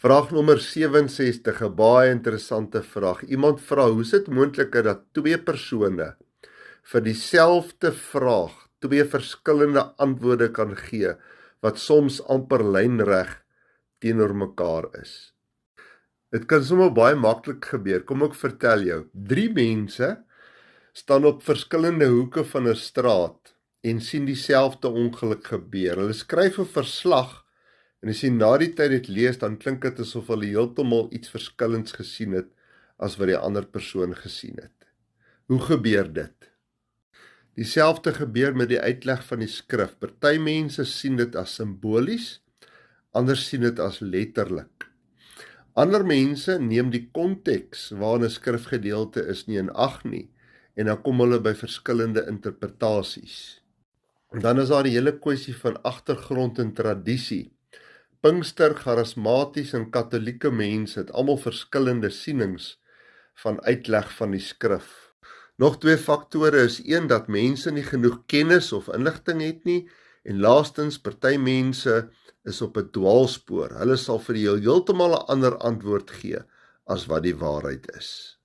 Vraag nommer 67, 'n baie interessante vraag. Iemand vra, hoe is dit moontlik dat twee persone vir dieselfde vraag twee verskillende antwoorde kan gee, wat soms amper lynreg teenoor mekaar is? Dit kan sommer baie maklik gebeur. Kom ek vertel jou. 3 mense staan op verskillende hoeke van 'n straat en sien dieselfde ongeluk gebeur. Hulle skryf 'n verslag en as jy na die tyd dit lees, dan klink dit asof hulle heeltemal iets verskillends gesien het as wat die ander persoon gesien het. Hoe gebeur dit? Dieselfde gebeur met die uitleg van die skrif. Party mense sien dit as simbolies, ander sien dit as letterlik. Ander mense neem die konteks waarin 'n skrifgedeelte is nie in ag nie, en dan kom hulle by verskillende interpretasies. En dan is daar die hele kwessie van agtergrond en tradisie. Pinkster, charismaties en katholieke mense het almal verskillende sienings van uitleg van die skrif. Nog 2 faktore is 1, dat mense nie genoeg kennis of inligting het nie, en laastens, party mense is op 'n dwaalspoor. Hulle sal vir jou heeltemal 'n ander antwoord gee as wat die waarheid is.